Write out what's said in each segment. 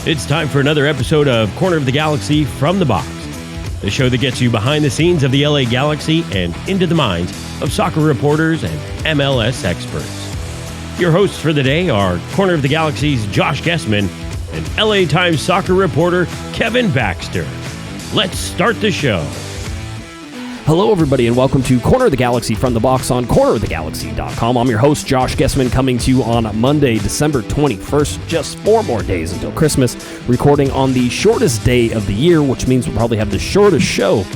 It's time for another episode of Corner of the Galaxy from the Box, the show that gets you behind the scenes of the LA Galaxy and into the minds of soccer reporters and MLS experts. Your hosts for the day are Corner of the Galaxy's Josh Guesman and LA Times soccer reporter Kevin Baxter. Let's start the show. Hello, everybody, and welcome to Corner of the Galaxy from the Box on cornerofthegalaxy.com. I'm your host, Josh Guesman, coming to you on Monday, December 21st, just 4 more days until Christmas, recording on the shortest day of the year, which means we'll probably have the shortest show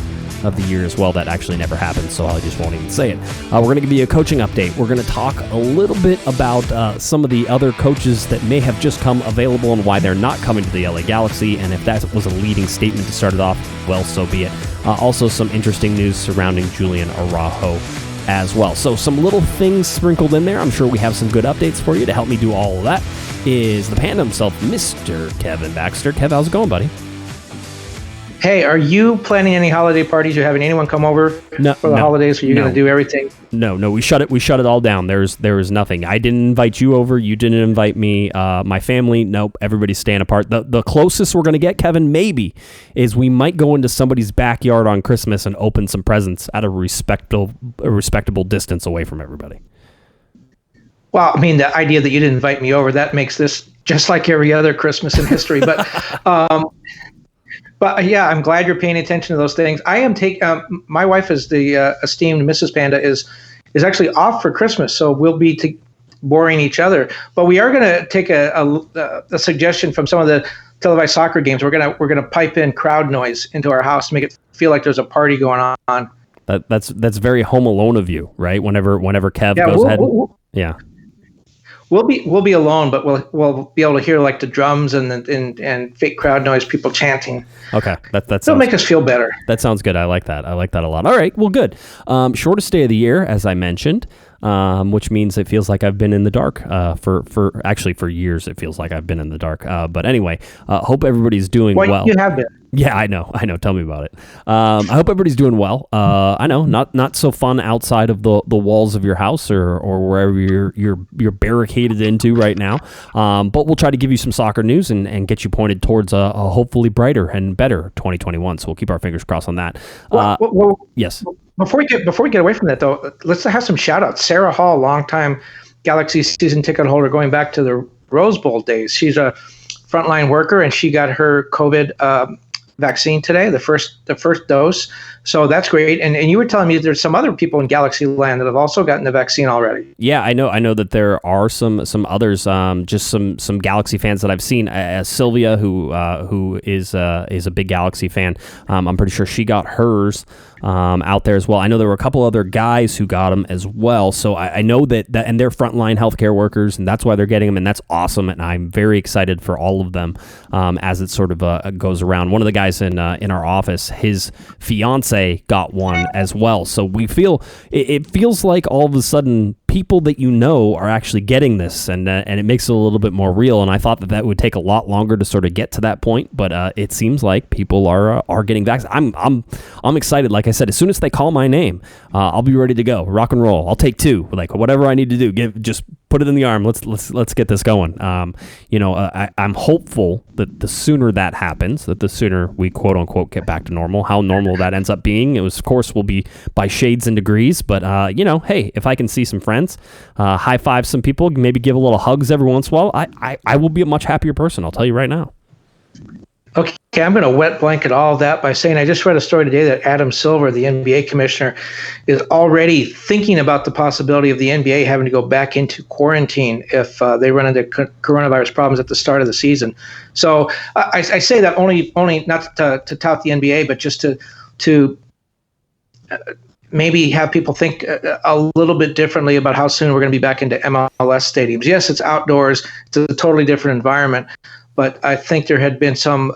of the year as well. That actually never happened, so I just won't even say it. We're going to give you a coaching update. We're going to talk a little bit about some of the other coaches that may have just come available and why they're not coming to the LA Galaxy, and if that was a leading statement to start it off, well, so be it. Also, some interesting news surrounding Julian Araujo as well. So some little things sprinkled in there. I'm sure we have some good updates for you. To help me do all of that is the panda himself, Mr. Kevin Baxter. Kev, how's it going, buddy? Hey, are you planning any holiday parties? You're having anyone come over for the holidays? Are you going to do everything? No, we shut it all down. There was nothing. I didn't invite you over. You didn't invite me. My family, nope. Everybody's staying apart. The closest we're going to get, Kevin, maybe, is we might go into somebody's backyard on Christmas and open some presents at a respectable distance away from everybody. Well, I mean, the idea that you didn't invite me over, that makes this just like every other Christmas in history. But But yeah, I'm glad you're paying attention to those things. I am my wife, is the esteemed Mrs. Panda, is actually off for Christmas, so we'll be boring each other. But we are going to take a suggestion from some of the televised soccer games. We're gonna pipe in crowd noise into our house to make it feel like there's a party going on. That's very Home Alone of you, right? Whenever Kev goes ahead, yeah. We'll be alone, but we'll be able to hear like the drums and fake crowd noise, people chanting. Okay, that'll make us feel better. That sounds good. I like that. I like that a lot. All right, well, good. Shortest day of the year, as I mentioned, which means it feels like I've been in the dark for years. It feels like I've been in the dark. But anyway, hope everybody's doing well. You have been. Yeah, I know. Tell me about it. I hope everybody's doing well. I know, not so fun outside of the walls of your house or wherever you're barricaded into right now. But we'll try to give you some soccer news and get you pointed towards a hopefully brighter and better 2021. So we'll keep our fingers crossed on that. Yes. Before we get away from that, though, let's have some shout outs. Sarah Hall, longtime Galaxy season ticket holder going back to the Rose Bowl days. She's a frontline worker, and she got her COVID vaccine today, the first dose. So that's great. And you were telling me there's some other people in Galaxy Land that have also gotten the vaccine already. Yeah, I know that there are some others, just some Galaxy fans that I've seen. Sylvia, who is a big Galaxy fan, I'm pretty sure she got hers out there as well. I know there were a couple other guys who got them as well. So I know that and they're frontline healthcare workers, and that's why they're getting them, and that's awesome. And I'm very excited for all of them as it sort of goes around. One of the guys in our office, his fiance got one as well. So we feel it feels like all of a sudden people that you know are actually getting this, and it makes it a little bit more real. And I thought that would take a lot longer to sort of get to that point, but it seems like people are getting vaccinated. I'm excited. Like I said, as soon as they call my name, I'll be ready to go. Rock and roll. I'll take 2. Like whatever I need to do. Just put it in the arm. Let's get this going. I'm hopeful that the sooner that happens, that the sooner we quote unquote get back to normal. How normal that ends up being, of course, will be by shades and degrees. But hey, if I can see some friends, high five some people, maybe give a little hugs every once in a while, I will be a much happier person. I'll tell you right now. Okay, I'm going to wet blanket all of that by saying I just read a story today that Adam Silver, the NBA commissioner, is already thinking about the possibility of the NBA having to go back into quarantine if they run into coronavirus problems at the start of the season. So I say that only not to tout the NBA, but just to maybe have people think a little bit differently about how soon we're going to be back into MLS stadiums. Yes, it's outdoors. It's a totally different environment. But I think there had been some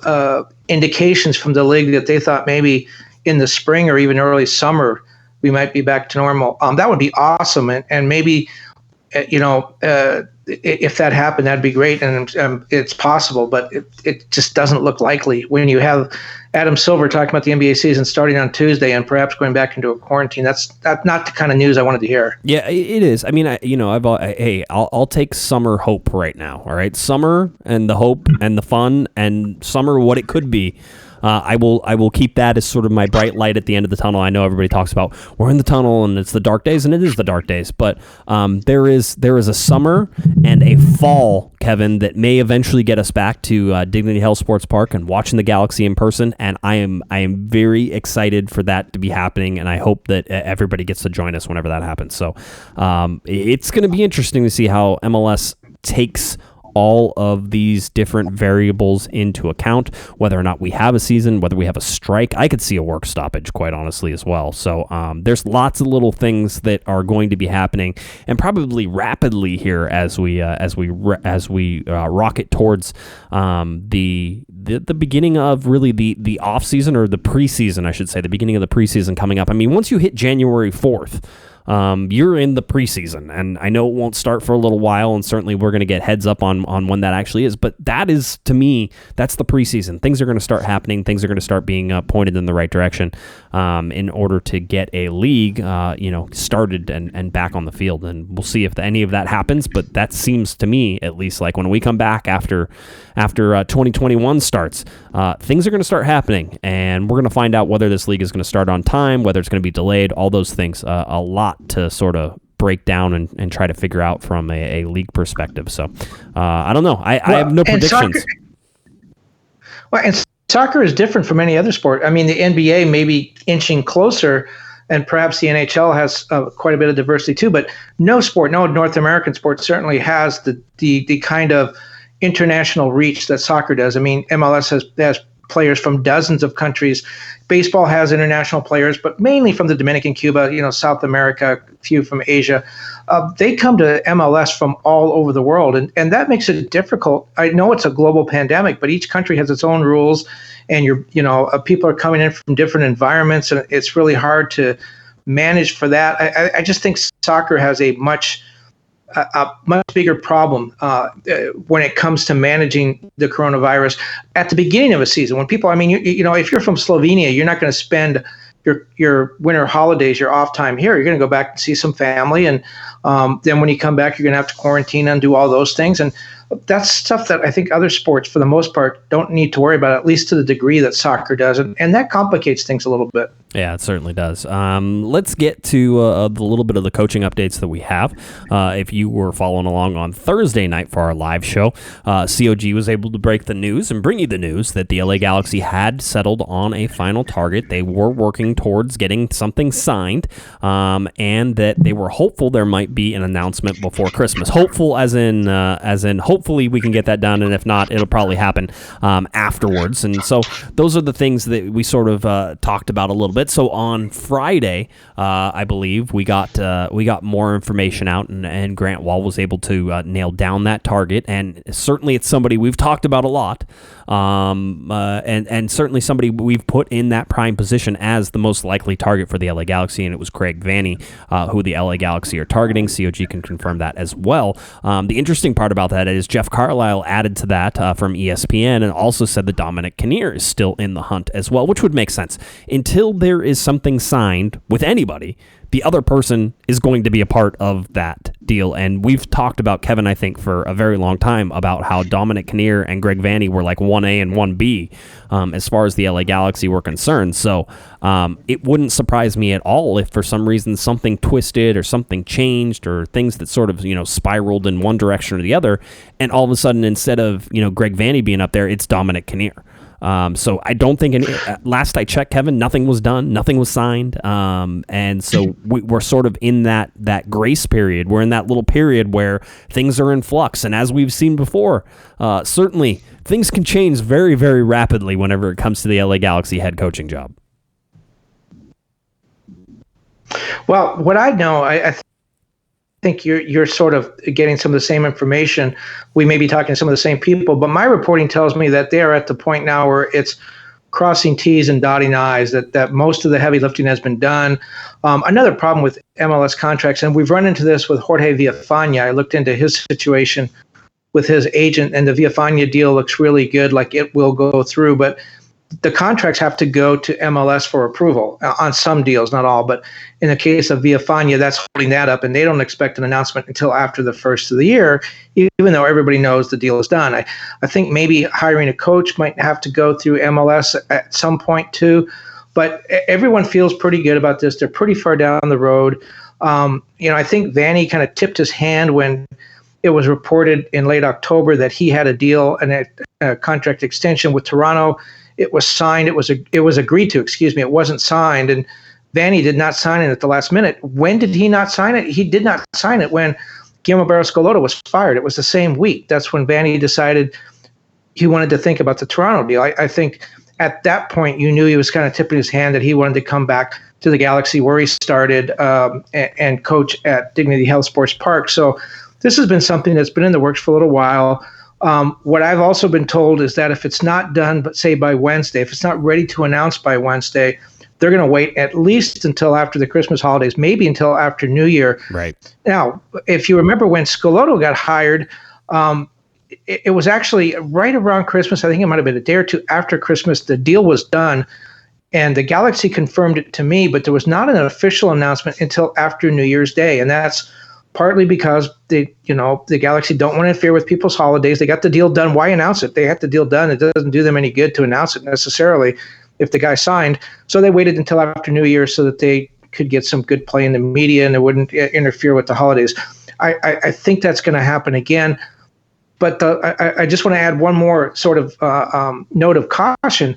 indications from the league that they thought maybe in the spring or even early summer we might be back to normal. That would be awesome, and maybe if that happened, that'd be great, and it's possible, but it just doesn't look likely when you have Adam Silver talking about the NBA season starting on Tuesday and perhaps going back into a quarantine. That's not the kind of news I wanted to hear. Yeah, it is. I mean, I'll take summer hope right now. All right, summer and the hope and the fun and summer what it could be. I will keep that as sort of my bright light at the end of the tunnel. I know everybody talks about we're in the tunnel and it's the dark days, and it is the dark days. But there is a summer and a fall, Kevin, that may eventually get us back to Dignity Health Sports Park and watching the Galaxy in person. And I am very excited for that to be happening, and I hope that everybody gets to join us whenever that happens. So it's going to be interesting to see how MLS takes all of these different variables into account, whether or not we have a season, whether we have a strike. I could see a work stoppage, quite honestly, as well. So there's lots of little things that are going to be happening, and probably rapidly here as we rocket towards the beginning of really the off season, or the preseason, I should say, the beginning of the preseason coming up. I mean, once you hit January 4th. You're in the preseason, and I know it won't start for a little while, and certainly we're going to get heads up on when that actually is, but that is, to me, that's the preseason. Things are going to start happening. Things are going to start being pointed in the right direction in order to get a league started and back on the field, and we'll see if any of that happens, but that seems to me, at least, like when we come back after 2021 starts, things are going to start happening, and we're going to find out whether this league is going to start on time, whether it's going to be delayed, all those things, a lot to sort of break down and try to figure out from a league perspective. So I don't know. I have no predictions. Soccer is different from any other sport. I mean, the NBA may be inching closer, and perhaps the NHL has quite a bit of diversity too, but no North American sport certainly has the kind of international reach that soccer does. I mean, MLS has players from dozens of countries. Baseball has international players, but mainly from the Dominican, Cuba, South America, a few from Asia. They come to MLS from all over the world, and that makes it difficult. I know it's a global pandemic, but each country has its own rules, and people are coming in from different environments, and it's really hard to manage for that. I just think soccer has a much bigger problem when it comes to managing the coronavirus at the beginning of a season. When people, if you're from Slovenia, you're not going to spend your winter holidays, your off time here. You're going to go back and see some family, and then when you come back, you're going to have to quarantine and do all those things. And that's stuff that I think other sports, for the most part, don't need to worry about, at least to the degree that soccer does. And that complicates things a little bit. Yeah, it certainly does. Let's get to the little bit of the coaching updates that we have. If you were following along on Thursday night for our live show, COG was able to break the news and bring you the news that the LA Galaxy had settled on a final target. They were working towards getting something signed, and that they were hopeful there might be an announcement before Christmas. Hopeful as in hopefully we can get that done, and if not, it'll probably happen afterwards. And so those are the things that we sort of talked about a little bit. So on Friday, I believe we got more information out, and Grant Wall was able to nail down that target. And certainly it's somebody we've talked about a lot, and certainly somebody we've put in that prime position as the most likely target for the LA Galaxy, and it was Greg Vanney, who the LA Galaxy are targeting. COG can confirm that as well. The interesting part about that is Jeff Carlisle added to that from ESPN, and also said that Dominic Kinnear is still in the hunt as well, which would make sense. Until there is something signed with anybody, the other person is going to be a part of that deal. And we've talked about, Kevin, I think, for a very long time about how Dominic Kinnear and Greg Vanney were like 1A and 1B as far as the LA Galaxy were concerned. So it wouldn't surprise me at all if for some reason something twisted or something changed, or things that sort of, spiraled in one direction or the other, and all of a sudden, instead of, Greg Vanney being up there, it's Dominic Kinnear. So I don't think last I checked, Kevin, nothing was done, nothing was signed. And so we're sort of in that grace period. We're in that little period where things are in flux. And as we've seen before, certainly things can change very, very rapidly whenever it comes to the LA Galaxy head coaching job. Well, what I know, I think you're sort of getting some of the same information. We may be talking to some of the same people, but my reporting tells me that they are at the point now where it's crossing T's and dotting I's, that most of the heavy lifting has been done. Another problem with MLS contracts, and we've run into this with Jorge Villafana. I looked into his situation with his agent, and the Villafana deal looks really good, like it will go through, but the contracts have to go to MLS for approval on some deals, not all. But in the case of Villafana, that's holding that up, and they don't expect an announcement until after the first of the year, even though everybody knows the deal is done. I think maybe hiring a coach might have to go through MLS at some point too, but everyone feels pretty good about this. They're pretty far down the road. I think Vandy kind of tipped his hand when it was reported in late October that he had a deal and a contract extension with Toronto. It was signed. It was agreed to. It wasn't signed, and Vandy did not sign it at the last minute. When did he not sign it? He did not sign it when Guillermo Barros-Schelotto was fired. It was the same week. That's when Vandy decided he wanted to think about the Toronto deal. I think at that point you knew he was kind of tipping his hand that he wanted to come back to the Galaxy where he started and coach at Dignity Health Sports Park. So this has been something that's been in the works for a little while. What I've also been told is that if it's not done, but say by Wednesday, if it's not ready to announce by Wednesday, they're going to wait at least until after the Christmas holidays, maybe until after New Year. Right. Now, if you remember when Schelotto got hired, it was actually right around Christmas. I think it might have been a day or two after Christmas. The deal was done, and the Galaxy confirmed it to me, but there was not an official announcement until after New Year's Day, and that's partly because the Galaxy don't want to interfere with people's holidays. They got the deal done. Why announce it? They had the deal done. It doesn't do them any good to announce it necessarily if the guy signed. So they waited until after New Year so that they could get some good play in the media and it wouldn't interfere with the holidays. I think that's going to happen again. But I just want to add one more sort of note of caution.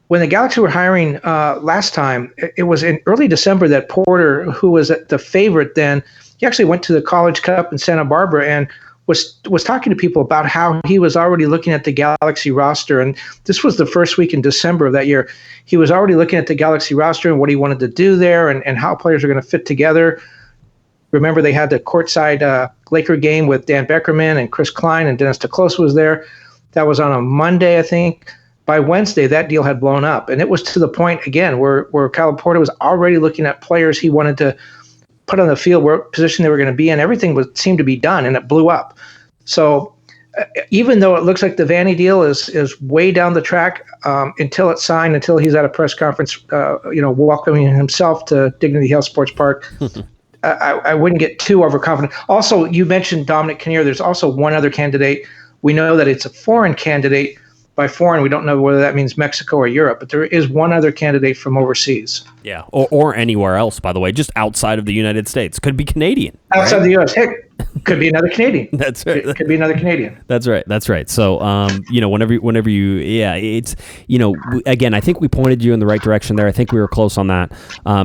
When the Galaxy were hiring last time, it was in early December that Porter, who was the favorite then, he actually went to the College Cup in Santa Barbara and was talking to people about how he was already looking at the Galaxy roster. And this was the first week in December of that year. He was already looking at the Galaxy roster and what he wanted to do there and how players are going to fit together. Remember, they had the courtside Laker game with Dan Beckerman and Chris Klein, and Dennis DeClose was there. That was on a Monday, I think. By Wednesday, that deal had blown up. And it was to the point, again, where Calif Porter was already looking at players he wanted to put on the field, what position they were going to be in. Everything seemed to be done, and it blew up. So even though it looks like the Vandy deal is way down the track, until it's signed, until he's at a press conference, welcoming himself to Dignity Health Sports Park, I wouldn't get too overconfident. Also, you mentioned Dominic Kinnear. There's also one other candidate. We know that it's a foreign candidate. By foreign, we don't know whether that means Mexico or Europe, but there is one other candidate from overseas. Yeah, or anywhere else, by the way, just outside of the United States. Could be Canadian. Outside the U.S. Heck, could be another Canadian. That's right. It could be another Canadian. That's right. So, whenever you, it's, again, I think we pointed you in the right direction there. I think we were close on that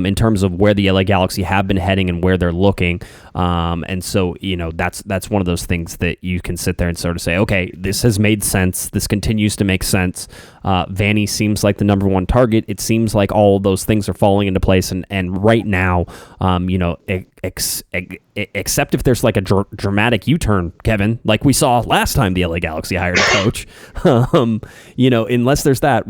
in terms of where the LA Galaxy have been heading and where they're looking. And so, that's one of those things that you can sit there and sort of say, okay, this has made sense. This continues to make sense. Vanney seems like the number one target. It seems like all of those things are falling into place. And right now, except if there's like a dramatic U-turn, Kevin, like we saw last time the LA Galaxy hired a coach, unless there's that,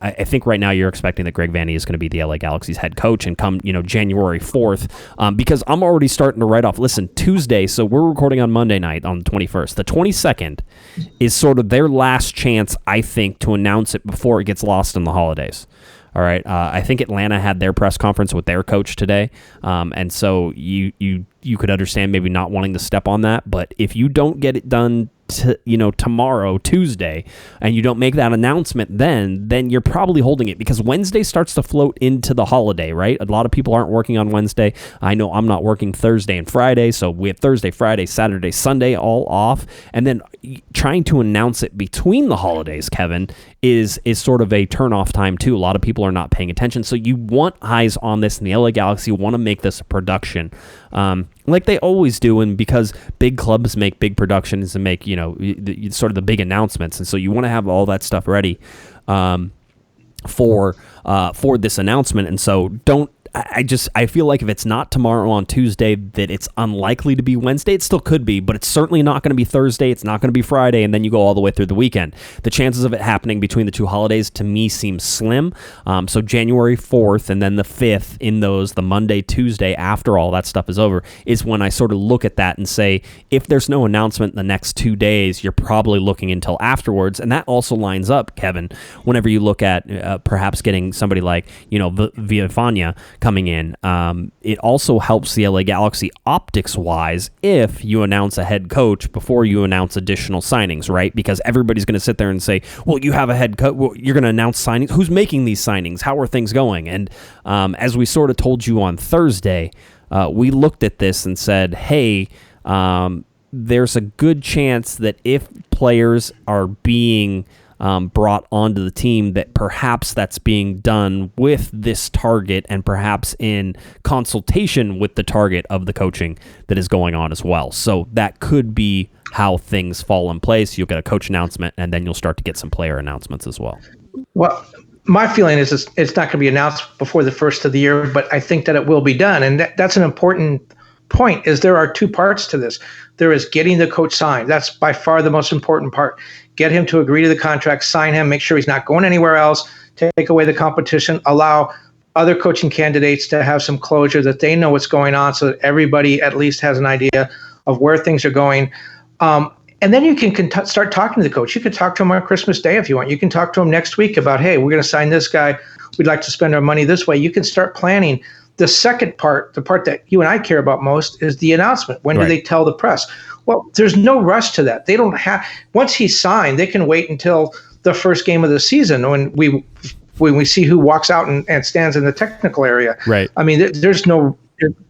I think right now you're expecting that Greg Vanney is going to be the LA Galaxy's head coach and come, January 4th, because I'm already starting to write off, listen, Tuesday, so we're recording on Monday night on the 21st. The 22nd is sort of their last chance, I think, to announce it before it gets lost in the holidays. All right. I think Atlanta had their press conference with their coach today. And so you could understand maybe not wanting to step on that. But if you don't get it done tomorrow, Tuesday, and you don't make that announcement then you're probably holding it, because Wednesday starts to float into the holiday, right? A lot of people aren't working on Wednesday. I know I'm not working Thursday and Friday, so we have Thursday, Friday, Saturday, Sunday all off. And then trying to announce it between the holidays, Kevin, is sort of a turn-off time too. A lot of people are not paying attention. So you want eyes on this, and the LA Galaxy want to make this a production. Like they always do, and because big clubs make big productions and make, sort of the big announcements, and so you want to have all that stuff ready for this announcement. And so I feel like if it's not tomorrow on Tuesday, that it's unlikely to be Wednesday. It still could be, but it's certainly not going to be Thursday. It's not going to be Friday, and then you go all the way through the weekend. The chances of it happening between the two holidays to me seem slim. So January 4th and then the 5th in those, the Monday, Tuesday after all that stuff is over, is when I sort of look at that and say, if there's no announcement in the next 2 days, you're probably looking until afterwards. And that also lines up, Kevin, whenever you look at perhaps getting somebody like, Villafania coming in. It also helps the LA Galaxy optics-wise if you announce a head coach before you announce additional signings, right? Because everybody's going to sit there and say, well, you have a head coach. Well, you're going to announce signings. Who's making these signings? How are things going? And as we sort of told you on Thursday, we looked at this and said, hey, there's a good chance that if players are being brought onto the team, that perhaps that's being done with this target and perhaps in consultation with the target of the coaching that is going on as well. So that could be how things fall in place. You'll get a coach announcement, and then you'll start to get some player announcements as well. Well, my feeling is it's not going to be announced before the first of the year, but I think that it will be done. And that's an important point, is there are two parts to this. There is getting the coach signed. That's by far the most important part. Get him to agree to the contract, sign him, make sure he's not going anywhere else, take away the competition, allow other coaching candidates to have some closure, that they know what's going on, so that everybody at least has an idea of where things are going. And then you can start talking to the coach. You can talk to him on Christmas Day if you want. You can talk to him next week about, hey, we're going to sign this guy. We'd like to spend our money this way. You can start planning. The second part, the part that you and I care about most, is the announcement. When do they tell the press? Well, there's no rush to that. They don't have. Once he's signed, they can wait until the first game of the season when we see who walks out and stands in the technical area. Right. I mean, there's no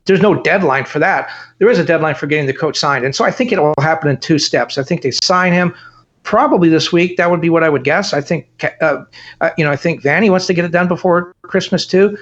deadline for that. There is a deadline for getting the coach signed, and so I think it will happen in two steps. I think they sign him probably this week. That would be what I would guess. I think I think Vandy wants to get it done before Christmas too.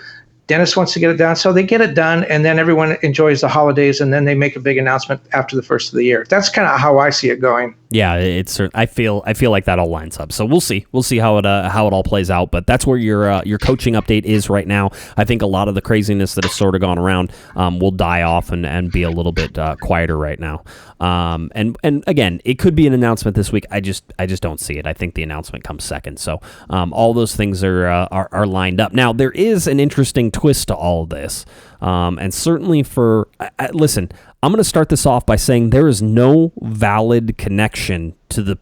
Dennis wants to get it done, so they get it done, and then everyone enjoys the holidays, and then they make a big announcement after the first of the year. That's kind of how I see it going. Yeah, it's. I feel like that all lines up. So we'll see. We'll see how it all plays out. But that's where your coaching update is right now. I think a lot of the craziness that has sort of gone around will die off and be a little bit quieter right now. And again, it could be an announcement this week. I just don't see it. I think the announcement comes second. So all those things are lined up. Now there is an interesting twist to all of this, and certainly for listen. I'm going to start this off by saying there is no valid connection to the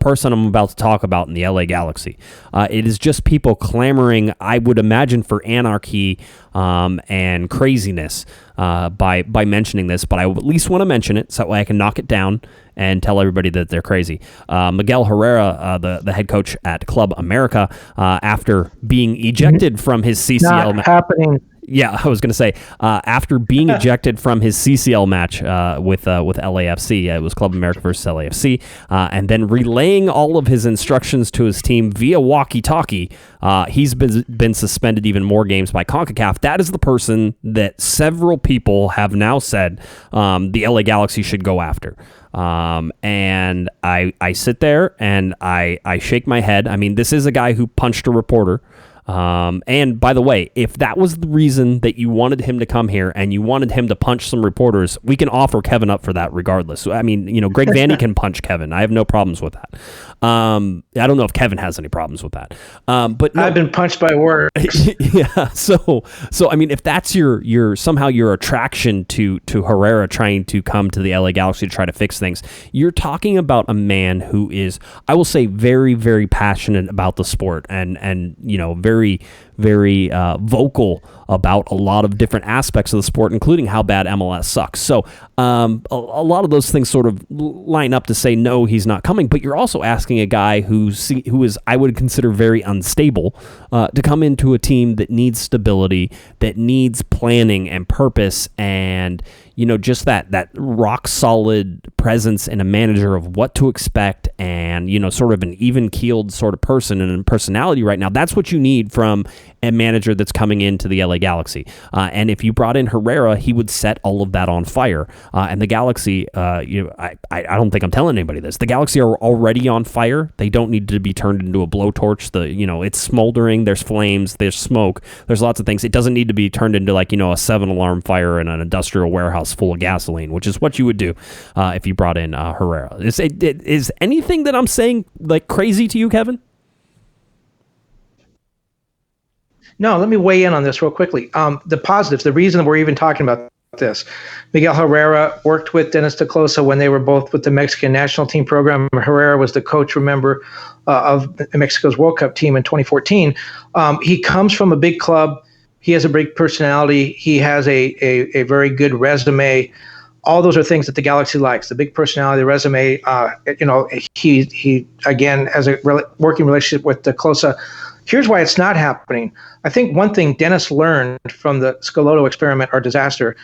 person I'm about to talk about in the LA Galaxy. It is just people clamoring, I would imagine, for anarchy and craziness by mentioning this, but I at least want to mention it so that way I can knock it down and tell everybody that they're crazy. Miguel Herrera, the head coach at Club America, after being ejected from his CCL Not happening. Yeah, I was going to say, after being ejected from his CCL match with LAFC, it was Club America versus LAFC, and then relaying all of his instructions to his team via walkie-talkie, he's been suspended even more games by CONCACAF. That is the person that several people have now said the LA Galaxy should go after. And I sit there and I shake my head. I mean, this is a guy who punched a reporter. And by the way, if that was the reason that you wanted him to come here and you wanted him to punch some reporters, we can offer Kevin up for that regardless. I mean, Greg Vanney can punch Kevin. I have no problems with that. I don't know if Kevin has any problems with that. But no, I've been punched by words. Yeah. So I mean, if that's your somehow your attraction to Herrera trying to come to the LA Galaxy to try to fix things, you're talking about a man who is, I will say, very, very passionate about the sport and very, very vocal about a lot of different aspects of the sport, including how bad MLS sucks. So a lot of those things sort of line up to say, no, he's not coming. But you're also asking a guy who is, I would consider, very unstable to come into a team that needs stability, that needs planning and purpose and, just that rock solid presence in a manager of what to expect and, sort of an even keeled sort of person and personality right now. That's what you need from a manager that's coming into the LA Galaxy. And if you brought in Herrera, he would set all of that on fire. And the Galaxy, I don't think I'm telling anybody this. The Galaxy are already on fire. They don't need to be turned into a blowtorch. It's smoldering. There's flames. There's smoke. There's lots of things. It doesn't need to be turned into like, a 7-alarm fire in an industrial warehouse full of gasoline, which is what you would do if you brought in Herrera. Is anything that I'm saying like crazy to you, Kevin? No, let me weigh in on this real quickly. The positives, the reason we're even talking about this, Miguel Herrera worked with Dennis DeClosa when they were both with the Mexican national team program. Herrera was the coach, remember, of Mexico's World Cup team in 2014. He comes from a big club. He has a big personality. He has a very good resume. All those are things that the Galaxy likes. The big personality, the resume. He again has a working relationship with DeClosa. Here's why it's not happening. I think one thing Dennis learned from the Schelotto experiment or disaster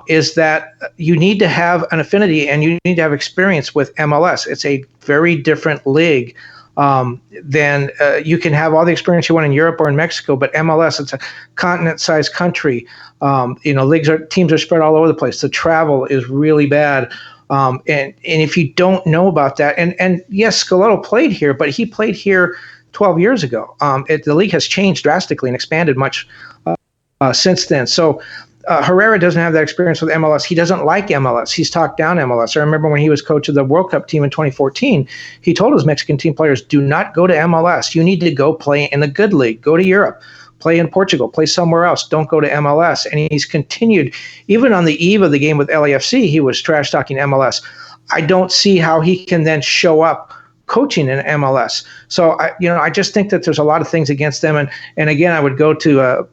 is that you need to have an affinity and you need to have experience with MLS. It's a very different league than you can have all the experience you want in Europe or in Mexico, but MLS, it's a continent-sized country. Teams are spread all over the place. The travel is really bad. And if you don't know about that, and yes, Schelotto played here, but he played here 12 years ago. The league has changed drastically and expanded much since then. So Herrera doesn't have that experience with MLS. He doesn't like MLS. He's talked down MLS. I remember when he was coach of the World Cup team in 2014, he told his Mexican team players, do not go to MLS. You need to go play in the good league. Go to Europe. Play in Portugal. Play somewhere else. Don't go to MLS. And he's continued. Even on the eve of the game with LAFC, he was trash-talking MLS. I don't see how he can then show up coaching in MLS. So I just think that there's a lot of things against them. And again, I would go to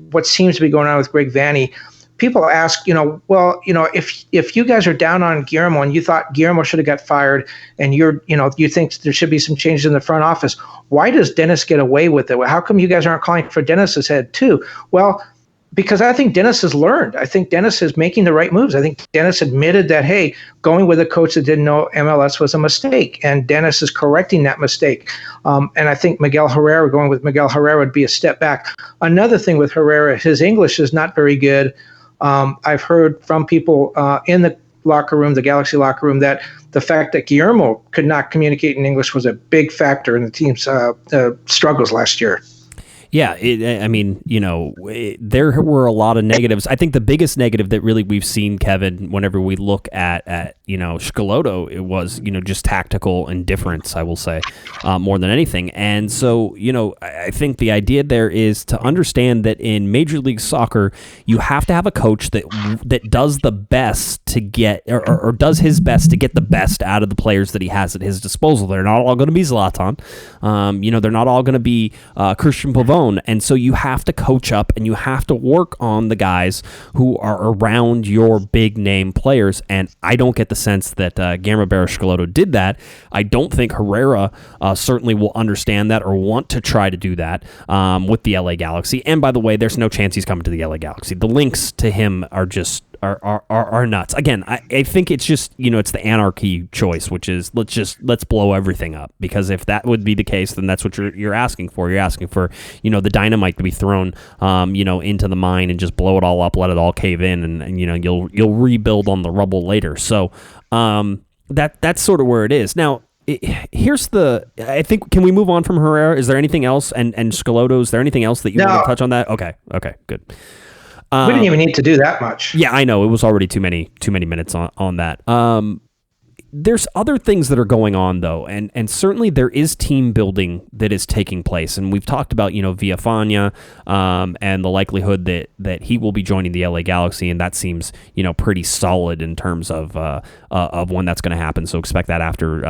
what seems to be going on with Greg Vanney. People ask, if you guys are down on Guillermo and you thought Guillermo should have got fired, and you think there should be some changes in the front office, why does Dennis get away with it? How come you guys aren't calling for Dennis's head too? Well, because I think Dennis has learned. I think Dennis is making the right moves. I think Dennis admitted that, hey, going with a coach that didn't know MLS was a mistake, and Dennis is correcting that mistake. And I think going with Miguel Herrera would be a step back. Another thing with Herrera, his English is not very good. I've heard from people in the locker room, the Galaxy locker room, that the fact that Guillermo could not communicate in English was a big factor in the team's struggles last year. Yeah, there were a lot of negatives. I think the biggest negative that really we've seen, Kevin, whenever we look at Schelotto, it was, just tactical indifference, I will say, more than anything. And so, I think the idea there is to understand that in Major League Soccer, you have to have a coach that does the best to get, or does his best to get the best out of the players that he has at his disposal. They're not all going to be Zlatan. They're not all going to be Christian Pavone. And so you have to coach up and you have to work on the guys who are around your big name players. And I don't get the sense that Guillermo Schelotto did that. I don't think Herrera certainly will understand that or want to try to do that with the LA Galaxy. And by the way, there's no chance he's coming to the LA Galaxy. The links to him are just are nuts. Again, I think it's just, it's the anarchy choice, which is let's blow everything up, because if that would be the case, then that's what you're asking for. You're asking for, the dynamite to be thrown, into the mine and just blow it all up, let it all cave in, and you'll rebuild on the rubble later. So that's sort of where it is. Now, I think, can we move on from Herrera? Is there anything else? And Schelotto, is there anything else that you want to touch on that? Okay, good. We didn't even need to do that much. Yeah, I know. It was already too many minutes on that. There's other things that are going on, though, and certainly there is team building that is taking place. And we've talked about, Villafana, and the likelihood that he will be joining the LA Galaxy, and that seems, pretty solid in terms of when that's going to happen. So expect that after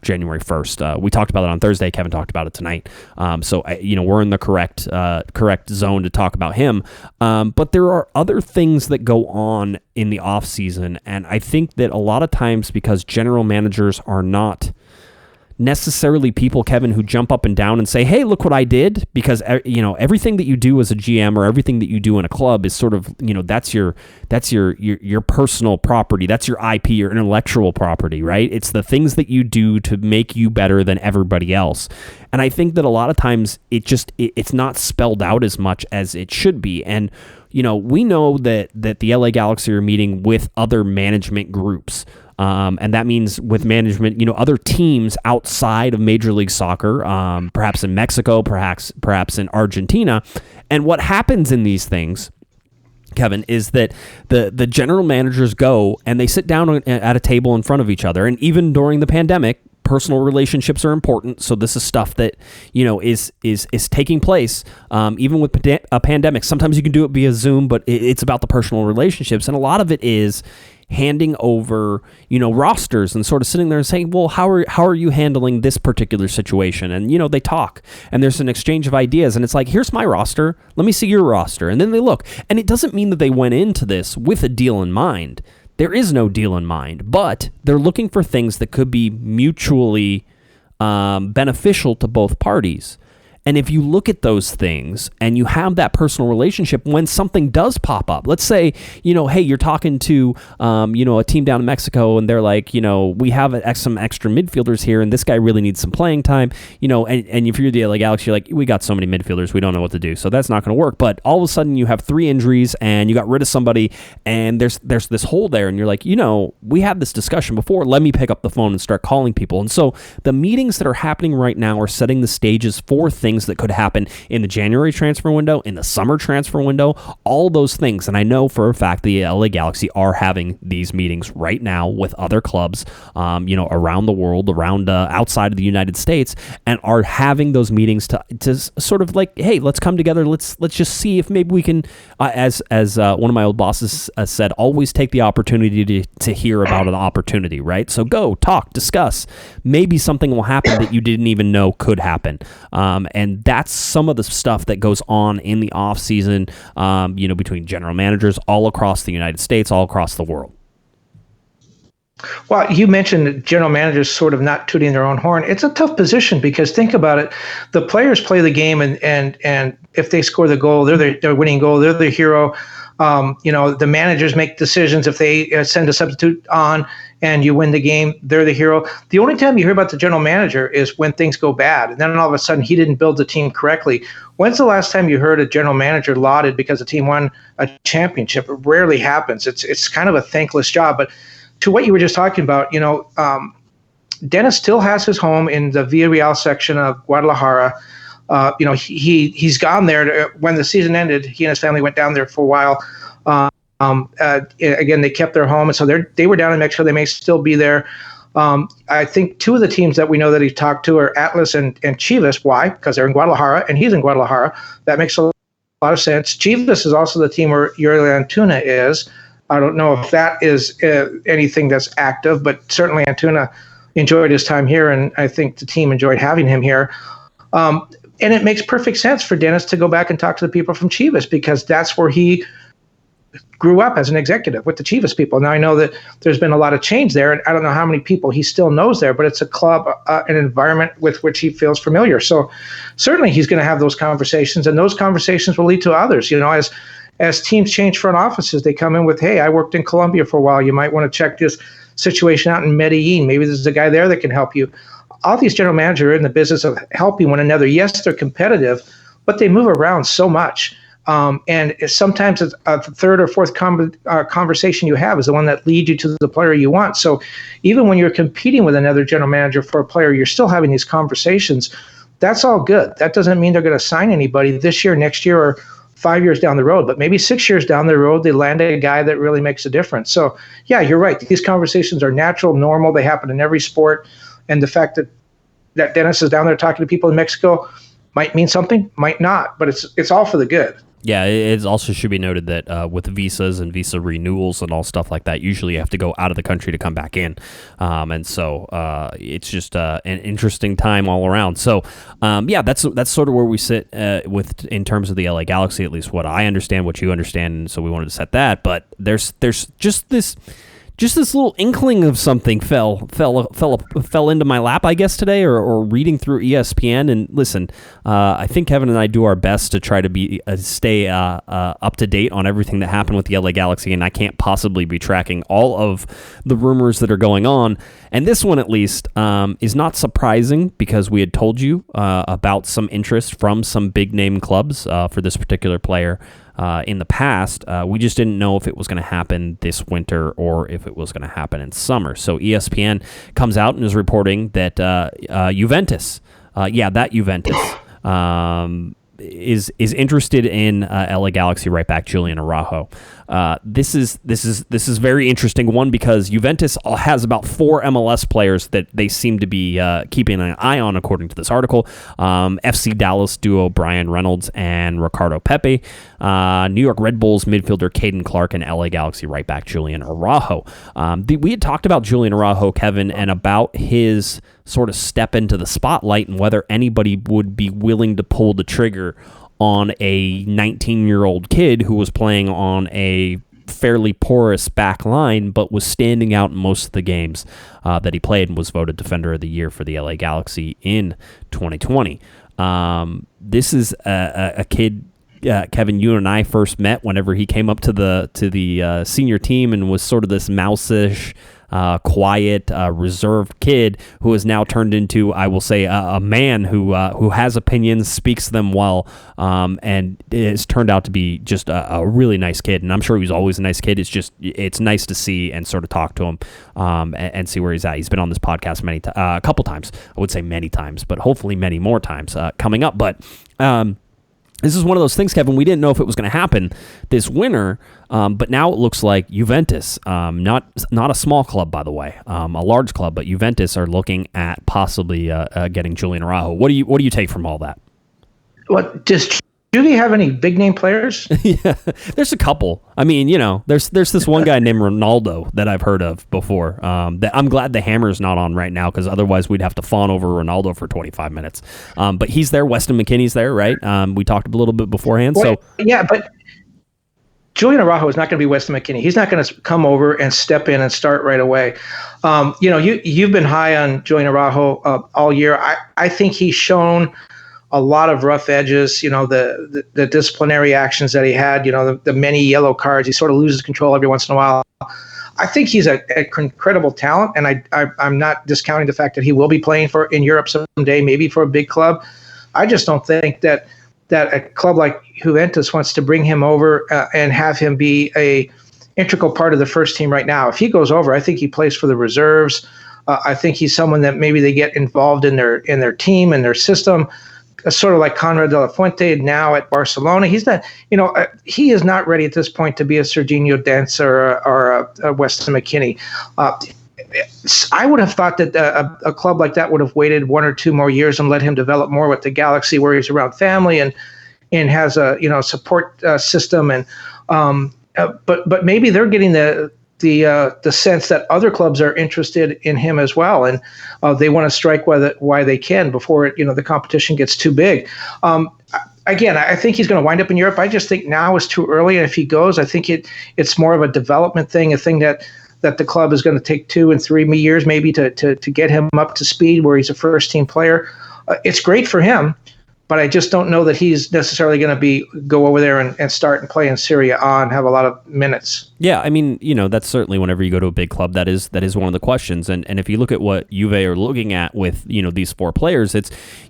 January 1st. We talked about it on Thursday. Kevin talked about it tonight. So we're in the correct zone to talk about him. But there are other things that go on in the off season, and I think that a lot of times, because general managers are not necessarily people, Kevin, who jump up and down and say, hey, look what I did, because everything that you do as a GM or everything that you do in a club is sort of, that's your personal property. That's your IP, your intellectual property, right? It's the things that you do to make you better than everybody else. And I think that a lot of times it's not spelled out as much as it should be. And we know that the LA Galaxy are meeting with other management groups. And that means with management, other teams outside of Major League Soccer, perhaps in Mexico, perhaps in Argentina. And what happens in these things, Kevin, is that the general managers go and they sit down at a table in front of each other. And even during the pandemic, personal relationships are important. So this is stuff that, is taking place, even with a pandemic. Sometimes you can do it via Zoom, but it's about the personal relationships. And a lot of it is handing over, rosters and sort of sitting there and saying, well, how are you handling this particular situation? And, they talk and there's an exchange of ideas, and it's like, here's my roster. Let me see your roster. And then they look, and it doesn't mean that they went into this with a deal in mind. There is no deal in mind, but they're looking for things that could be mutually beneficial to both parties. And if you look at those things and you have that personal relationship, when something does pop up, let's say, hey, you're talking to, a team down in Mexico, and they're like, we have some extra midfielders here, and this guy really needs some playing time, and if you're the LA Galaxy, you're like, we got so many midfielders, we don't know what to do, so that's not going to work. But all of a sudden, you have 3 injuries, and you got rid of somebody, and there's this hole there, and you're like, we had this discussion before, let me pick up the phone and start calling people. And so the meetings that are happening right now are setting the stages for things that could happen in the January transfer window, in the summer transfer window, all those things. And I know for a fact the LA Galaxy are having these meetings right now with other clubs, around the world, around outside of the United States, and are having those meetings to sort of like, hey, let's come together. Let's just see if maybe we can, as one of my old bosses said, always take the opportunity to hear about an opportunity, right? So go talk, discuss. Maybe something will happen that you didn't even know could happen, and that's some of the stuff that goes on in the off season, between general managers all across the United States, all across the world. Well, you mentioned general managers sort of not tooting their own horn. It's a tough position because think about it. The players play the game, and if they score the goal, they're the winning goal. They're the hero. The managers make decisions. If they send a substitute on and you win the game, they're the hero. The only time you hear about the general manager is when things go bad. And then all of a sudden he didn't build the team correctly. When's the last time you heard a general manager lauded because the team won a championship? It rarely happens. It's kind of a thankless job. But to what you were just talking about, Dennis still has his home in the Villarreal section of Guadalajara. He's gone there when the season ended. He and his family went down there for a while. Again, they kept their home, and so they were down in Mexico. They may still be there. I think 2 of the teams that we know that he talked to are Atlas and Chivas. Why? Because they're in Guadalajara, and he's in Guadalajara. That makes a lot of sense. Chivas is also the team where Yuri Antuna is. I don't know if that is anything that's active, but certainly Antuna enjoyed his time here, and I think the team enjoyed having him here. And it makes perfect sense for Dennis to go back and talk to the people from Chivas because that's where he grew up as an executive with the Chivas people. Now, I know that there's been a lot of change there, and I don't know how many people he still knows there, but it's a club, an environment with which he feels familiar. So certainly he's going to have those conversations, and those conversations will lead to others. As teams change front offices, they come in with, hey, I worked in Colombia for a while. You might want to check this situation out in Medellin. Maybe there's a guy there that can help you. All these general managers are in the business of helping one another. Yes, they're competitive, but they move around so much. And sometimes it's the third or fourth conversation you have is the one that leads you to the player you want. So even when you're competing with another general manager for a player, you're still having these conversations. That's all good. That doesn't mean they're going to sign anybody this year, next year, or 5 years down the road. But maybe 6 years down the road, they land a guy that really makes a difference. So, yeah, you're right. These conversations are natural, normal. They happen in every sport. And the fact that Dennis is down there talking to people in Mexico might mean something, might not, but it's all for the good. Yeah, it also should be noted that with visas and visa renewals and all stuff like that, usually you have to go out of the country to come back in. And so it's just an interesting time all around. So, that's sort of where we sit in terms of the LA Galaxy, at least what I understand, what you understand, and so we wanted to set that. But there's just this just this little inkling of something fell into my lap, I guess, today, or reading through ESPN. And listen, I think Kevin and I do our best to try to stay up to date on everything that happened with the LA Galaxy, and I can't possibly be tracking all of the rumors that are going on. And this one, at least, is not surprising because we had told you about some interest from some big name clubs for this particular player. In the past, we just didn't know if it was going to happen this winter or if it was going to happen in summer. So ESPN comes out and is reporting that Juventus, that Juventus, is interested in LA Galaxy right back Julian Araujo. This is very interesting one because Juventus has about 4 MLS players that they seem to be keeping an eye on, according to this article. FC Dallas duo Brian Reynolds and Ricardo Pepe, New York Red Bulls midfielder Caden Clark, and LA Galaxy right back Julian Araujo. We had talked about Julian Araujo, Kevin, and about his sort of step into the spotlight and whether anybody would be willing to pull the trigger on a 19-year-old kid who was playing on a fairly porous back line but was standing out in most of the games that he played and was voted Defender of the Year for the LA Galaxy in 2020. This is a kid, Kevin, you and I first met whenever he came up to the senior team and was sort of this mouse-ish, quiet, reserved kid who has now turned into, I will say, a man who has opinions, speaks them well, and it's turned out to be just a really nice kid. And I'm sure he was always a nice kid. It's nice to see and sort of talk to him and see where he's at. He's been on this podcast a couple times. I would say many times, but hopefully many more times coming up. But this is one of those things, Kevin, we didn't know if it was going to happen this winter, but now it looks like Juventus, not a small club, by the way, a large club, but Juventus are looking at possibly getting Julian Araujo. What do you take from all that? What does Juve have any big name players? Yeah, there's a couple. I mean, there's this one guy named Ronaldo that I've heard of before. That I'm glad the Hammer's not on right now because otherwise we'd have to fawn over Ronaldo for 25 minutes. But he's there. Weston McKennie's there, right? We talked a little bit beforehand. Well, yeah, but Julian Araujo is not going to be Weston McKennie. He's not going to come over and step in and start right away. You've been high on Julian Araujo all year. I think he's shown a lot of rough edges, the disciplinary actions that he had, the many yellow cards. He sort of loses control every once in a while. I think he's an incredible talent, and I'm not discounting the fact that he will be playing in Europe someday, maybe for a big club. I just don't think that a club like Juventus wants to bring him over and have him be a integral part of the first team right now. If he goes over, I think he plays for the reserves. I think he's someone that maybe they get involved in their team and their system. Sort of like Conrad de la Fuente now at Barcelona. He's not, he is not ready at this point to be a Serginho Dance or a Weston McKennie. I would have thought that a club like that would have waited 1 or 2 more years and let him develop more with the Galaxy, where he's around family and has a support system. And but maybe they're getting the sense that other clubs are interested in him as well, and they want to strike while they can before the competition gets too big. Again, I think he's going to wind up in Europe. I just think now is too early, and if he goes, I think it's more of a development thing, a thing that the club is going to take 2 and 3 years maybe to get him up to speed where he's a first team player. It's great for him, but I just don't know that he's necessarily going to go over there and start and play in Serie A and have a lot of minutes. Yeah, I mean, that's certainly whenever you go to a big club, that is one of the questions. And if you look at what Juve are looking at with these 4 players,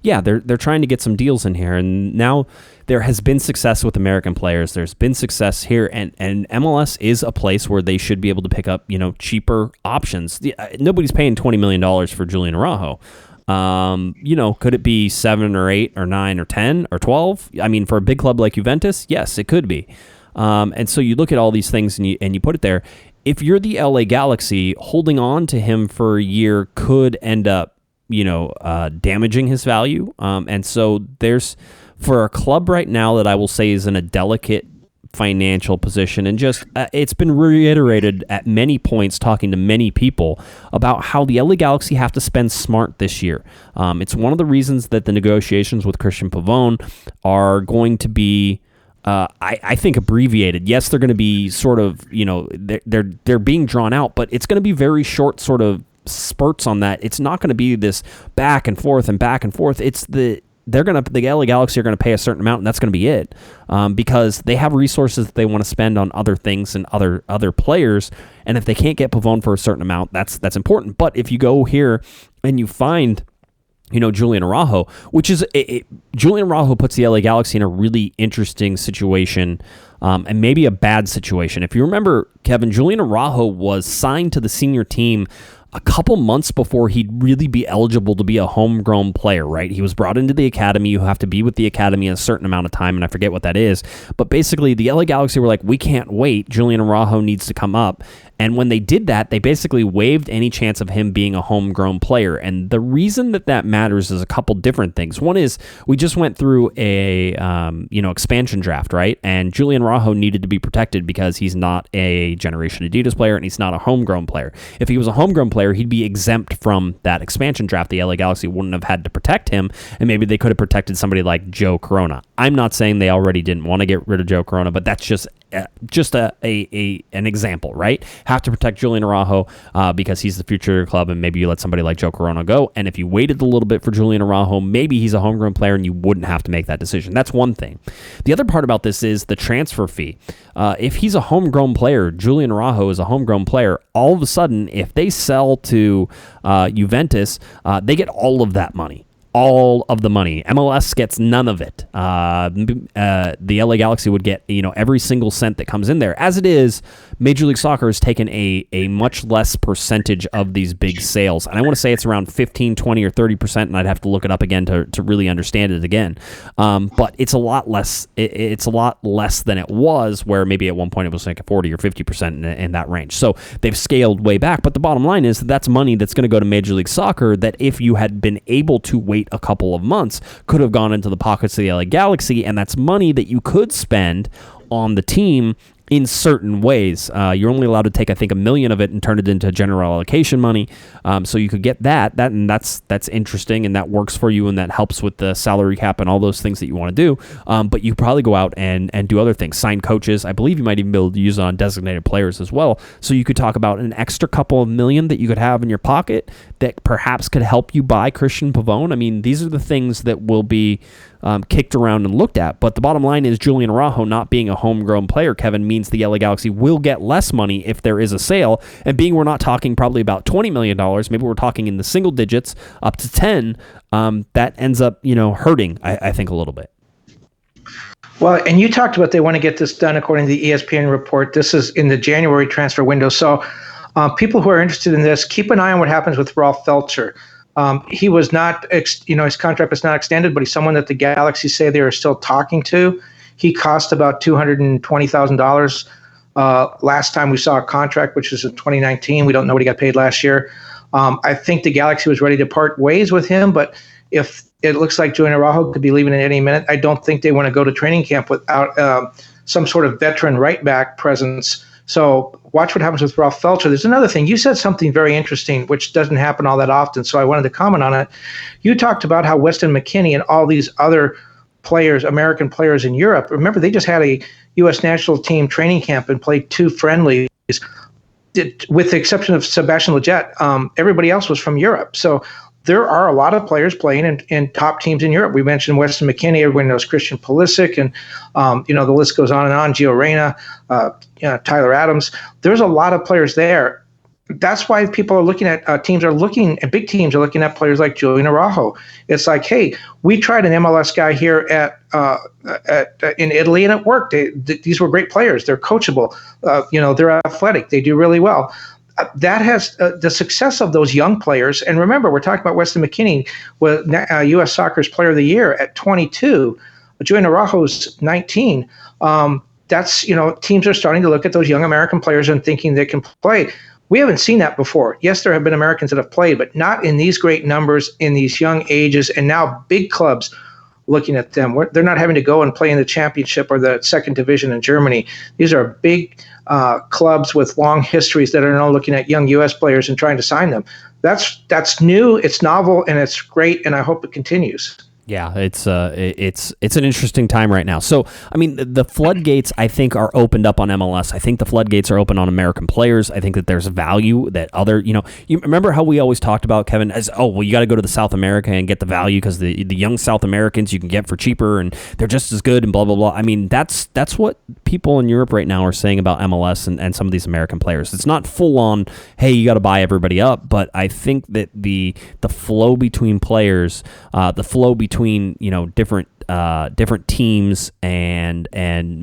they're trying to get some deals in here. And now there has been success with American players. There's been success here, and MLS is a place where they should be able to pick up cheaper options. Nobody's paying $20 million for Julian Araujo. Could it be 7 or 8 or 9 or 10 or 12? I mean, for a big club like Juventus, yes, it could be. And so you look at all these things and you put it there. If you're the LA Galaxy, holding on to him for a year could end up, damaging his value. And so there's, for a club right now that I will say is in a delicate financial position, and just it's been reiterated at many points talking to many people about how the LA Galaxy have to spend smart this year. It's one of the reasons that the negotiations with Christian Pavone are going to be I think abbreviated. Yes, they're going to be sort of, they're being drawn out, but it's going to be very short sort of spurts on that. It's not going to be this back and forth and back and forth. It's the LA Galaxy are going to pay a certain amount, and that's going to be it, because they have resources that they want to spend on other things and other players. And if they can't get Pavone for a certain amount, that's important. But if you go here and you find, Julian Araujo, which is Julian Araujo puts the LA Galaxy in a really interesting situation, and maybe a bad situation. If you remember, Kevin, Julian Araujo was signed to the senior team a couple months before he'd really be eligible to be a homegrown player, right? He was brought into the academy. You have to be with the academy a certain amount of time, and I forget what that is. But basically, the LA Galaxy were like, we can't wait. Julian Araujo needs to come up. And when they did that, they basically waived any chance of him being a homegrown player. And the reason that matters is a couple different things. One is we just went through a expansion draft, right? And Julian Araujo needed to be protected because he's not a Generation Adidas player and he's not a homegrown player. If he was a homegrown player, he'd be exempt from that expansion draft. The LA Galaxy wouldn't have had to protect him, and maybe they could have protected somebody like Joe Corona. I'm not saying they already didn't want to get rid of Joe Corona, but that's just an example, right? Have to protect Julian Araujo because he's the future of your club, and maybe you let somebody like Joe Corona go. And if you waited a little bit for Julian Araujo, maybe he's a homegrown player and you wouldn't have to make that decision. That's one thing. The other part about this is the transfer fee. If he's a homegrown player, Julian Araujo is a homegrown player, all of a sudden, if they sell to Juventus, they get all of that money. All of the money. MLS gets none of it. The LA Galaxy would get every single cent that comes in there. As it is, Major League Soccer has taken a much less percentage of these big sales, and I want to say it's around 15, 20, or 30%, and I'd have to look it up again to really understand it again. But it's a lot less. It's a lot less than it was, where maybe at one point it was like a 40 or 50% in that range. So they've scaled way back. But the bottom line is that's money that's going to go to Major League Soccer that if you had been able to wait a couple of months could have gone into the pockets of the LA Galaxy, and that's money that you could spend on the team in certain ways. You're only allowed to take, I think, $1 million of it and turn it into general allocation money. So you could get and that's interesting, and that works for you, and that helps with the salary cap and all those things that you want to do. But you probably go out and do other things, sign coaches. I believe you might even be able to use on designated players as well. So you could talk about an extra couple of million that you could have in your pocket that perhaps could help you buy Christian Pavone. I mean, these are the things that will be kicked around and looked at. But the bottom line is Julian Araujo not being a homegrown player, Kevin, means the LA Galaxy will get less money if there is a sale. And being we're not talking probably about $20 million, maybe we're talking in the single digits up to 10, that ends up, hurting, I think, a little bit. Well, and you talked about they want to get this done according to the ESPN report. This is in the January transfer window. So people who are interested in this, keep an eye on what happens with Rolf Feltscher. He was not, his contract was not extended, but he's someone that the Galaxy say they are still talking to. He cost about $220,000 last time we saw a contract, which was in 2019. We don't know what he got paid last year. I think the Galaxy was ready to part ways with him, but if it looks like Julian Araujo could be leaving at any minute, I don't think they want to go to training camp without some sort of veteran right back presence. So watch what happens with Rolf Feltscher. There's another thing. You said something very interesting, which doesn't happen all that often, so I wanted to comment on it. You talked about how Weston McKennie and all these other players, American players in Europe, remember they just had a U.S. national team training camp and played 2 friendlies. With the exception of Sebastian Lletget, everybody else was from Europe. So there are a lot of players playing in top teams in Europe. We mentioned Weston McKennie. Everyone knows Christian Pulisic, and the list goes on and on. Gio Reyna, Tyler Adams. There's a lot of players there. That's why people are looking at and big teams are looking at players like Julian Araujo. It's like, hey, we tried an MLS guy here in Italy, and it worked. These were great players. They're coachable. They're athletic. They do really well. That has the success of those young players. And remember, we're talking about Weston McKennie, with U.S. Soccer's Player of the Year at 22. Julian Araujo's 19. That's teams are starting to look at those young American players and thinking they can play. We haven't seen that before. Yes, there have been Americans that have played, but not in these great numbers in these young ages. And now big clubs looking at them. They're not having to go and play in the championship or the second division in Germany. These are big clubs with long histories that are now looking at young U.S. players and trying to sign them. That's new, it's novel, and it's great, and I hope it continues. Yeah, it's an interesting time right now. So, I mean, the floodgates, I think, are opened up on MLS. I think the floodgates are open on American players. I think that there's value that other, you remember how we always talked about, Kevin, as, you got to go to the South America and get the value because the young South Americans you can get for cheaper and they're just as good and blah, blah, blah. I mean, that's what people in Europe right now are saying about MLS and some of these American players. It's not full on, hey, you got to buy everybody up, but I think that the flow between players, the flow between different teams and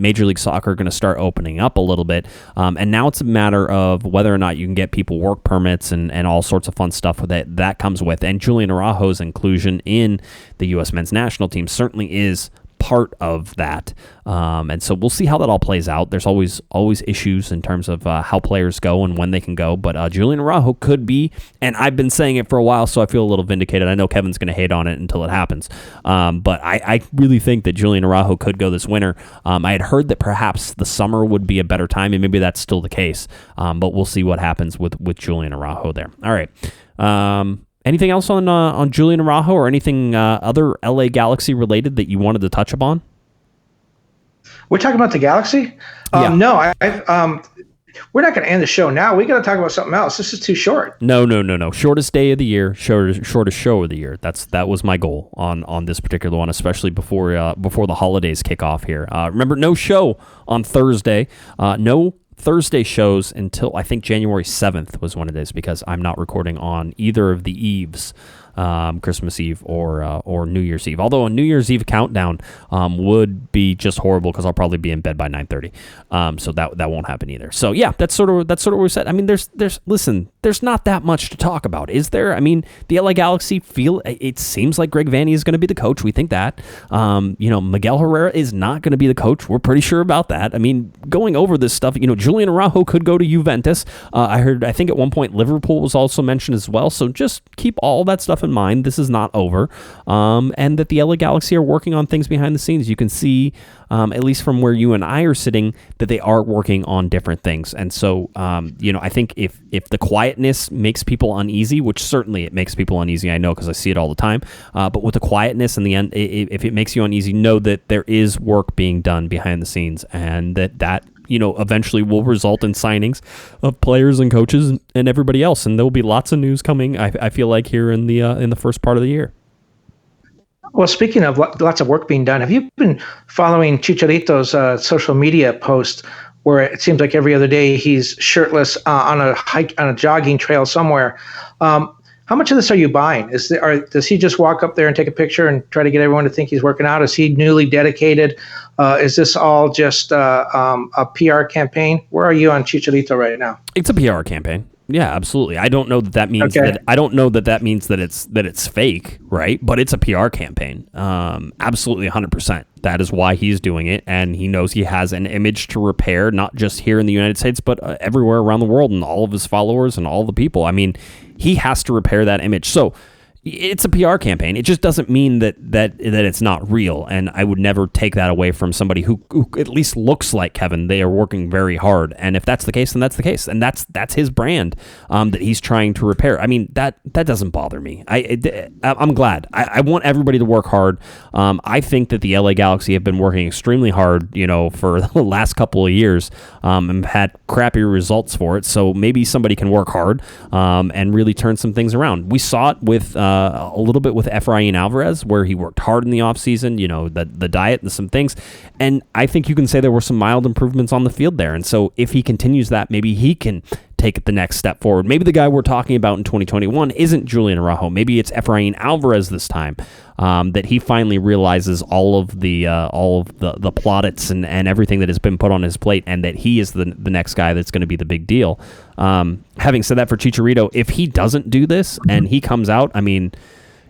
Major League Soccer are going to start opening up a little bit, and now it's a matter of whether or not you can get people work permits and all sorts of fun stuff that comes with. And Julian Araujo's inclusion in the U.S. men's national team certainly is part of that, and so we'll see how that all plays out. There's always issues in terms of how players go and when they can go, but Julian Araujo could be, and I've been saying it for a while, so I feel a little vindicated. I know Kevin's going to hate on it until it happens, but I really think that Julian Araujo could go this winter. I had heard that perhaps the summer would be a better time, and maybe that's still the case, but we'll see what happens with Julian Araujo there. All right. Anything else on Julian Araujo or anything other LA Galaxy related that you wanted to touch upon? We're talking about the Galaxy? Yeah. No, we're not going to end the show now. We got to talk about something else. This is too short. No. Shortest day of the year, shortest show of the year. That was my goal on this particular one, especially before the holidays kick off here. Remember, no show on Thursday. No Thursday shows until I think January 7th was when it is, because I'm not recording on either of the eves, Christmas Eve or New Year's Eve. Although a New Year's Eve countdown would be just horrible because I'll probably be in bed by 9:30. So that won't happen either. So yeah, that's sort of what we said. I mean, there's not that much to talk about, is there? I mean, the LA Galaxy it seems like Greg Vanney is going to be the coach. We think that. Miguel Herrera is not going to be the coach. We're pretty sure about that. I mean, going over this stuff, Julian Araujo could go to Juventus. I think at one point Liverpool was also mentioned as well. So just keep all that stuff in mind. This is not over. And that the LA Galaxy are working on things behind the scenes. You can see, at least from where you and I are sitting, that they are working on different things. And so, I think if the quietness makes people uneasy, which certainly it makes people uneasy, I know because I see it all the time, but with the quietness in the end, if it makes you uneasy, know that there is work being done behind the scenes, and that eventually will result in signings of players and coaches and everybody else. And there will be lots of news coming, I feel like, here in the first part of the year. Well, speaking of lots of work being done, have you been following Chicharito's social media post where it seems like every other day he's shirtless on a hike, on a jogging trail somewhere? How much of this are you buying? Does he just walk up there and take a picture and try to get everyone to think he's working out? Is he newly dedicated? Is this all just a PR campaign? Where are you on Chicharito right now? It's a PR campaign. Yeah, absolutely. I don't know that means Okay. that. I don't know that means that it's fake, right? But it's a PR campaign. Absolutely, 100%. That is why he's doing it, and he knows he has an image to repair, not just here in the United States, but everywhere around the world, and all of his followers and all the people. I mean, he has to repair that image. So it's a PR campaign. It just doesn't mean that it's not real. And I would never take that away from somebody who at least looks like Kevin. They are working very hard. And if that's the case, then that's the case. And that's his brand that he's trying to repair. I mean, that doesn't bother me. I'm glad. I want everybody to work hard. I think that the LA Galaxy have been working extremely hard, for the last couple of years, and had crappy results for it. So maybe somebody can work hard and really turn some things around. We saw it with a little bit with Efrain Alvarez, where he worked hard in the offseason, the diet and some things. And I think you can say there were some mild improvements on the field there. And so if he continues that, maybe he can take it the next step forward. Maybe the guy we're talking about in 2021 isn't Julian Araujo. Maybe it's Efrain Alvarez this time, that he finally realizes all of the plaudits and everything that has been put on his plate, and that he is the next guy that's going to be the big deal. Having said that, for Chicharito, if he doesn't do this and he comes out, I mean,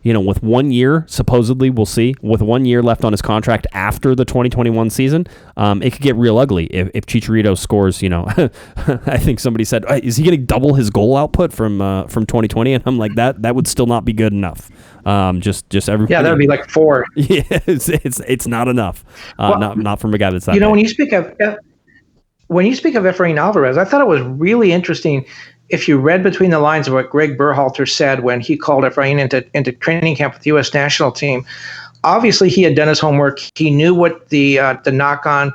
with 1 year, supposedly, we'll see, with 1 year left on his contract after the 2021 season, it could get real ugly if Chicharito scores, I think somebody said, is he going to double his goal output from 2020? And I'm like, that would still not be good enough. Just everybody. Yeah, that would be like 4. Yeah, it's not enough. Not from a guy that's that when you speak of Efrain Alvarez, I thought it was really interesting. If you read between the lines of what Greg Berhalter said when he called Efrain into training camp with the U.S. national team, obviously he had done his homework. He knew what the knock on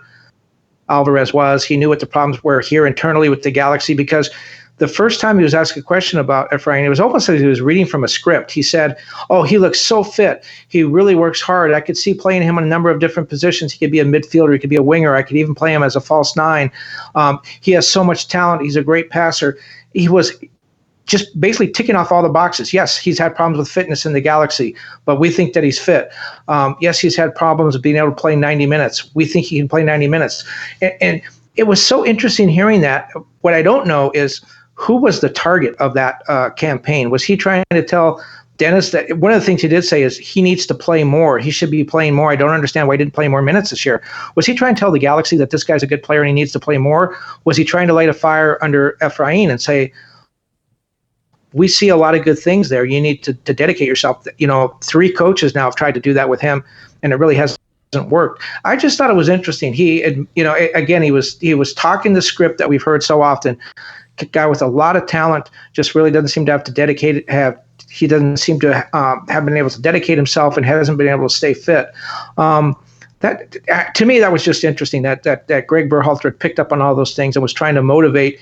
Alvarez was. He knew what the problems were here internally with the Galaxy, because the first time he was asked a question about Efrain, it was almost like he was reading from a script. He said, "Oh, he looks so fit. He really works hard. I could see playing him on a number of different positions. He could be a midfielder. He could be a winger. I could even play him as a false nine. He has so much talent. He's a great passer." He was just basically ticking off all the boxes. Yes, he's had problems with fitness in the Galaxy, but we think that he's fit. Yes, he's had problems with being able to play 90 minutes. We think he can play 90 minutes. And it was so interesting hearing that. What I don't know is who was the target of that campaign. Was he trying to tell Dennis that one of the things he did say is he needs to play more. He should be playing more. I don't understand why he didn't play more minutes this year. Was he trying to tell the Galaxy that this guy's a good player and he needs to play more? Was he trying to light a fire under Efrain and say, we see a lot of good things there. You need to dedicate yourself. 3 coaches now have tried to do that with him, and it really hasn't worked. I just thought it was interesting. He was talking the script that we've heard so often. A guy with a lot of talent just really doesn't seem to have to dedicate. He doesn't seem to have been able to dedicate himself and hasn't been able to stay fit. That to me, that was just interesting. That Greg Berhalter had picked up on all those things and was trying to motivate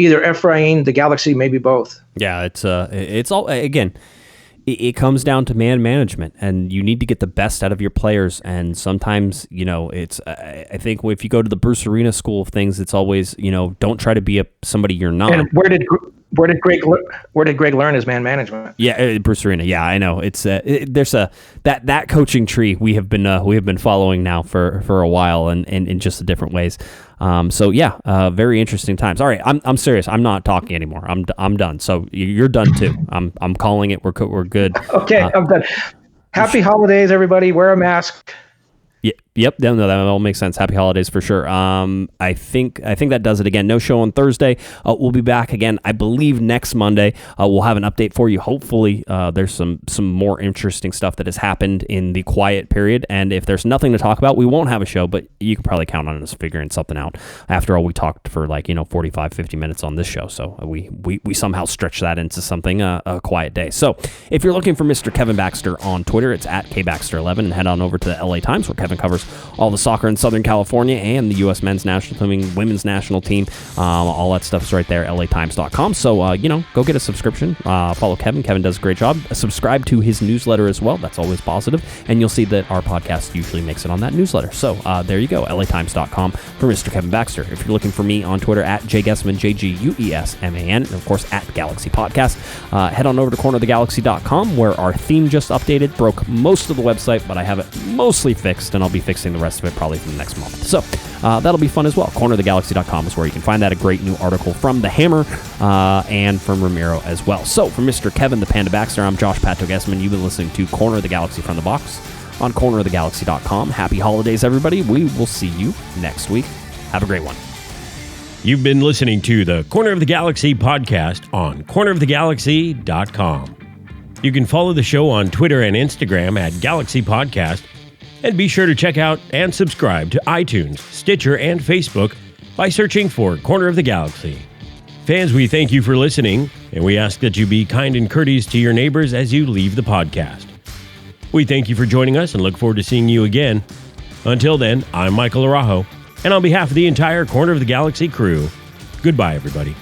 either Efrain, the Galaxy, maybe both. Yeah, it's all, again, it comes down to man management, and you need to get the best out of your players. And sometimes, it's, I think if you go to the Bruce Arena school of things, it's always, don't try to be somebody you're not. And where did Greg learn his man management? Yeah, Bruce Arena. Yeah, I know. It's there's that coaching tree we have been following now for a while, and in just different ways. Very interesting times. All right, I'm serious. I'm not talking anymore. I'm done. So you're done too. I'm calling it. We're good. Okay, I'm done. Happy holidays, everybody. Wear a mask. Yep. No, that all makes sense. Happy holidays for sure. I think that does it again. No show on Thursday. We'll be back again, I believe, next Monday. We'll have an update for you. Hopefully, there's some more interesting stuff that has happened in the quiet period. And if there's nothing to talk about, we won't have a show, but you can probably count on us figuring something out. After all, we talked for 45, 50 minutes on this show. So we somehow stretch that into something, a quiet day. So if you're looking for Mr. Kevin Baxter on Twitter, it's at KBaxter11, and head on over to the LA Times, where Kevin covers all the soccer in Southern California and the U.S. men's national team, women's national team. All that stuff's right there, latimes.com. So, go get a subscription. Follow Kevin. Kevin does a great job. Subscribe to his newsletter as well. That's always positive. And you'll see that our podcast usually makes it on that newsletter. So, there you go, latimes.com for Mr. Kevin Baxter. If you're looking for me on Twitter, at jguesman, JGUESMAN, and of course, at Galaxy Podcast, head on over to cornerofthegalaxy.com, where our theme just updated. Broke most of the website, but I have it mostly fixed, and I'll be fixing the rest of it probably for the next month. So that'll be fun as well. Cornerofthegalaxy.com is where you can find that. A great new article from The Hammer and from Ramiro as well. So for Mr. Kevin the Panda Baxter, I'm Josh Pato Guesman. You've been listening to Corner of the Galaxy from the Box on cornerofthegalaxy.com. Happy holidays, everybody. We will see you next week. Have a great one. You've been listening to the Corner of the Galaxy podcast on cornerofthegalaxy.com. You can follow the show on Twitter and Instagram at Galaxy Podcast. And be sure to check out and subscribe to iTunes, Stitcher, and Facebook by searching for Corner of the Galaxy. Fans, we thank you for listening, and we ask that you be kind and courteous to your neighbors as you leave the podcast. We thank you for joining us and look forward to seeing you again. Until then, I'm Michael Araujo, and on behalf of the entire Corner of the Galaxy crew, goodbye, everybody.